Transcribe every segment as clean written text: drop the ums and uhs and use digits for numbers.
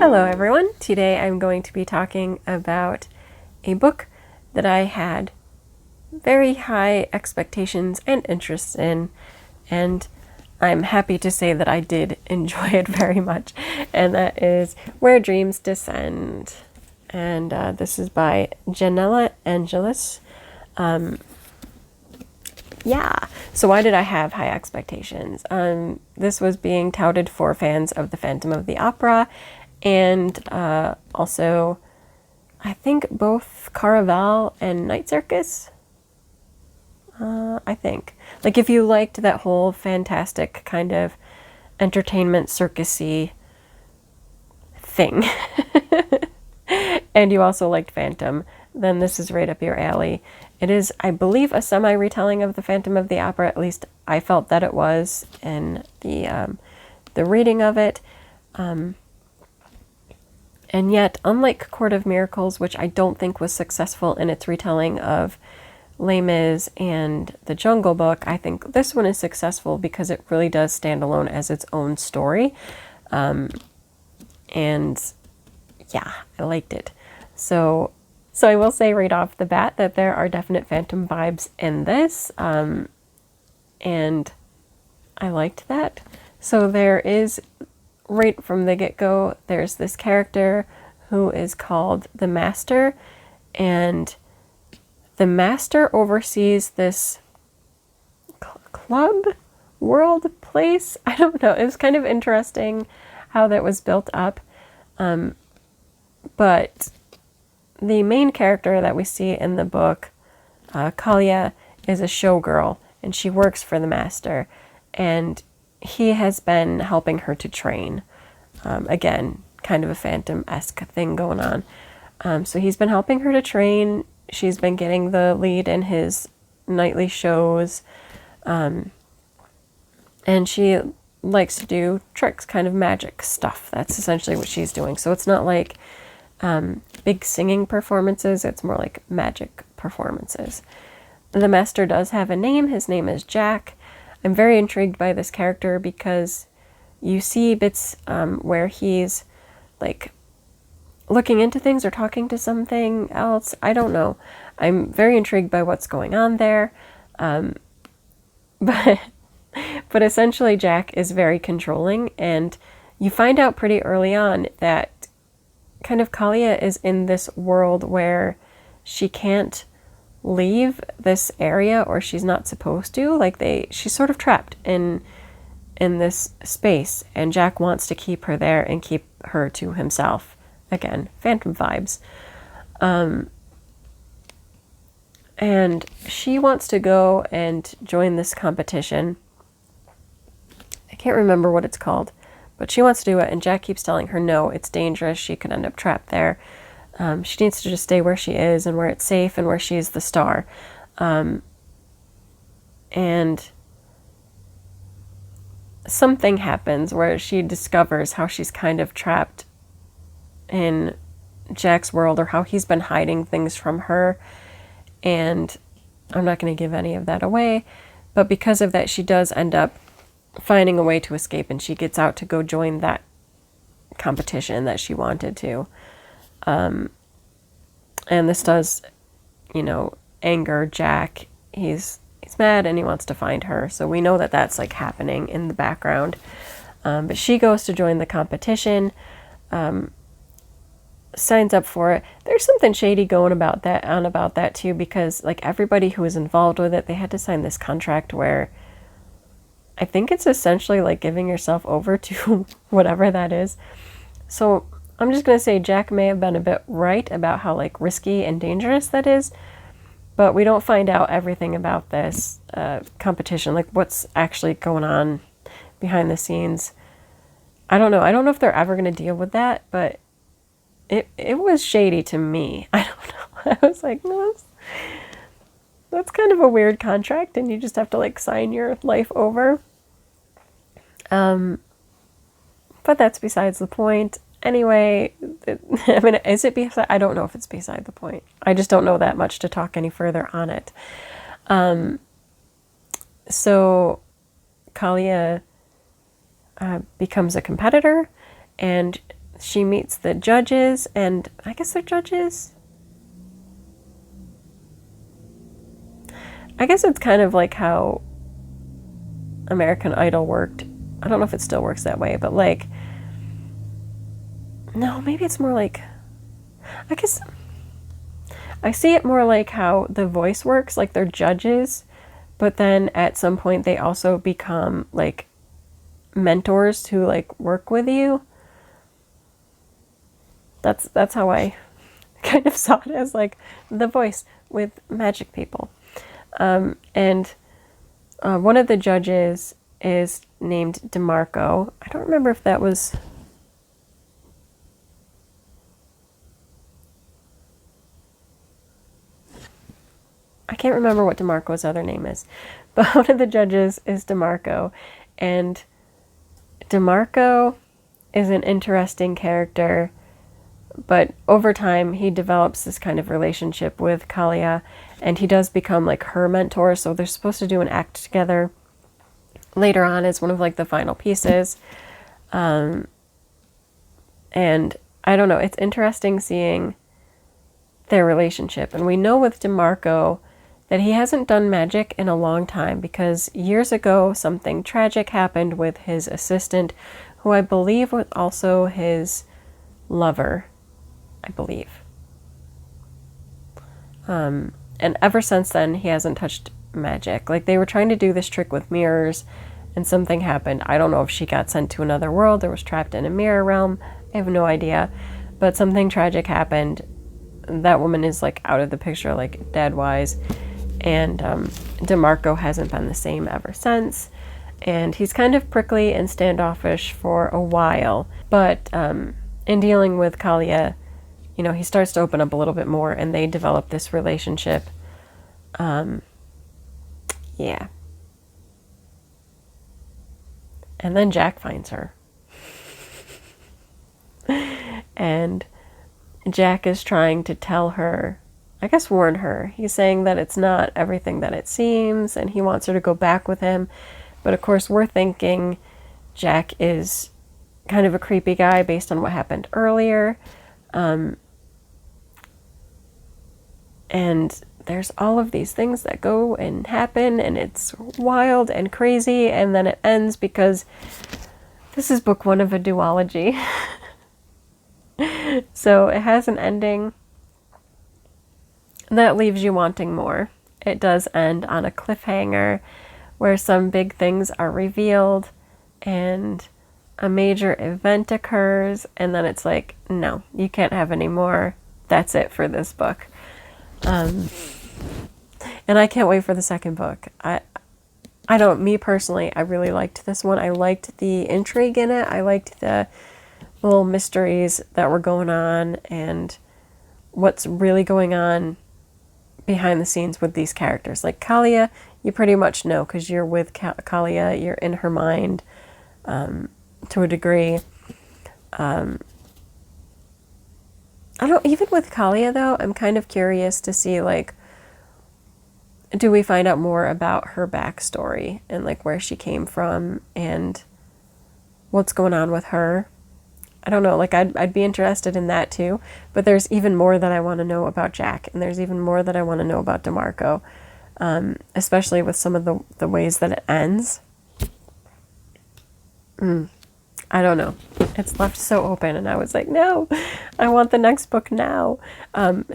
Hello everyone! Today I'm going to be talking about a book that I had very high expectations and interests in, and I'm happy to say that I did enjoy it very much, and that is Where Dreams Descend. And this is by Janella Angelis. So why did I have high expectations? This was being touted for fans of The Phantom of the Opera, and also I think both Karaval and Night Circus. I think. Like if you liked that whole fantastic kind of entertainment circusy thing, and you also liked Phantom, then this is right up your alley. It is, I believe, a semi-retelling of The Phantom of the Opera. At least I felt that it was in the reading of it. And yet, unlike Court of Miracles, which I don't think was successful in its retelling of Les Mis and The Jungle Book, I think this one is successful because it really does stand alone as its own story. And yeah, I liked it. So I will say right off the bat that there are definite Phantom vibes in this, and I liked that. So there is, right from the get-go, there's this character who is called the Master, and the Master oversees this club, world, place. I don't know. It was kind of interesting how that was built up. But the main character that we see in the book, Kalia, is a showgirl, and she works for the Master, and he has been helping her to train. Again, kind of a Phantom-esque thing going on. So he's been helping her to train. She's been getting the lead in his nightly shows, and she likes to do tricks, kind of magic stuff. That's essentially what she's doing. So it's not like big singing performances, it's more like magic performances. The Master does have a name. His name is Jack. I'm very intrigued by this character because you see bits where he's like looking into things or talking to something else. I don't know. I'm very intrigued by what's going on there. But essentially Jack is very controlling, and you find out pretty early on that kind of Kalia is in this world where she can't leave this area, or she's not supposed to. Like she's sort of trapped in this space, and Jack wants to keep her there and keep her to himself. Again, Phantom vibes. And she wants to go and join this competition. I can't remember what it's called, but she wants to do it, and Jack keeps telling her, no, it's dangerous. She could end up trapped there. She needs to just stay where she is and where it's safe and where she's the star. And something happens where she discovers how she's kind of trapped in Jack's world, or how he's been hiding things from her. And I'm not going to give any of that away, but because of that, she does end up finding a way to escape, and she gets out to go join that competition that she wanted to. And this does, anger Jack. He's mad and he wants to find her. So we know that that's like happening in the background. But she goes to join the competition, signs up for it. There's something shady going about that too, because like everybody who was involved with it, they had to sign this contract where I think it's essentially like giving yourself over to whatever that is. So I'm just going to say Jack may have been a bit right about how like risky and dangerous that is, but we don't find out everything about this competition, like what's actually going on behind the scenes. I don't know. I don't know if they're ever going to deal with that, but it was shady to me. I don't know. I was like, no, that's kind of a weird contract, and you just have to like sign your life over. But that's besides the point. Anyway, is it beside? I don't know if it's beside the point. I just don't know that much to talk any further on it. So Kalia becomes a competitor, and she meets the judges, and I guess they're judges. I guess it's kind of like how American Idol worked. I don't know if it still works that way, but like, no, maybe it's more like, I guess I see it more like how The Voice works, like they're judges, but then at some point they also become like mentors to like work with you. That's how I kind of saw it, as like The Voice with magic people. And one of the judges is named DeMarco. I don't remember if that was... I can't remember what DeMarco's other name is. But one of the judges is DeMarco. And DeMarco is an interesting character. But over time, he develops this kind of relationship with Kalia. And he does become like her mentor. So they're supposed to do an act together later on as one of like the final pieces. And I don't know, it's interesting seeing their relationship. And we know with DeMarco that he hasn't done magic in a long time, because years ago something tragic happened with his assistant, who I believe was also his lover, I believe. And ever since then, he hasn't touched magic. Like, they were trying to do this trick with mirrors, and something happened. I don't know if she got sent to another world or was trapped in a mirror realm. I have no idea. But something tragic happened. That woman is, like, out of the picture, like, dead-wise. And DeMarco hasn't been the same ever since. And he's kind of prickly and standoffish for a while. But in dealing with Kalia, you know, he starts to open up a little bit more, and they develop this relationship. Yeah. And then Jack finds her. And Jack is trying to tell her, I guess warn her. He's saying that it's not everything that it seems, and he wants her to go back with him. But of course, we're thinking Jack is kind of a creepy guy based on what happened earlier. And there's all of these things that go and happen, and it's wild and crazy, and then it ends because this is book one of a duology. So it has an ending that leaves you wanting more. It does end on a cliffhanger where some big things are revealed and a major event occurs, and then it's like, no, you can't have any more. That's it for this book. And I can't wait for the second book. I don't, me personally, I really liked this one. I liked the intrigue in it. I liked the little mysteries that were going on and what's really going on behind the scenes with these characters. Like Kalia, you pretty much know because you're with Kalia, you're in her mind to a degree. I don't, even with Kalia though, I'm kind of curious to see, like, do we find out more about her backstory and like where she came from and what's going on with her? I don't know, like I'd be interested in that too, but there's even more that I want to know about Jack, and there's even more that I want to know about DeMarco, especially with some of the ways that it ends. I don't know. It's left so open, and I was like, no, I want the next book now.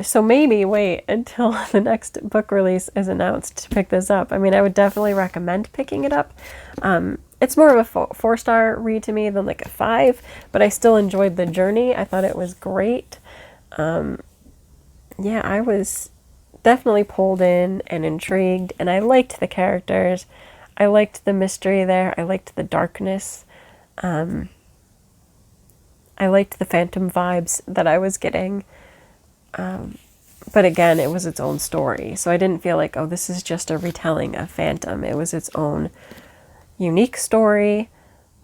So maybe wait until the next book release is announced to pick this up. I mean, I would definitely recommend picking it up. It's more of a 4-star read to me than like a 5, but I still enjoyed the journey. I thought it was great. Yeah, I was definitely pulled in and intrigued, and I liked the characters. I liked the mystery there. I liked the darkness. I liked the phantom vibes that I was getting. But again, it was its own story. So I didn't feel like, oh, this is just a retelling of Phantom. It was its own unique story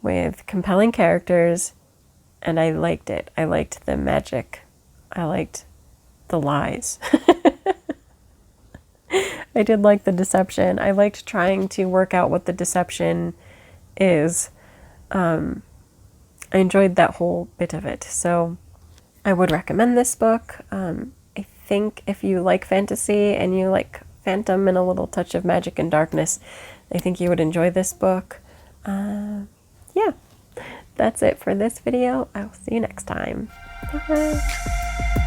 with compelling characters. And I liked it. I liked the magic. I liked the lies. I did like the deception. I liked trying to work out what the deception is. I enjoyed that whole bit of it. So I would recommend this book. I think if you like fantasy and you like phantom and a little touch of magic and darkness, I think you would enjoy this book. Yeah, that's it for this video. I'll see you next time. Bye.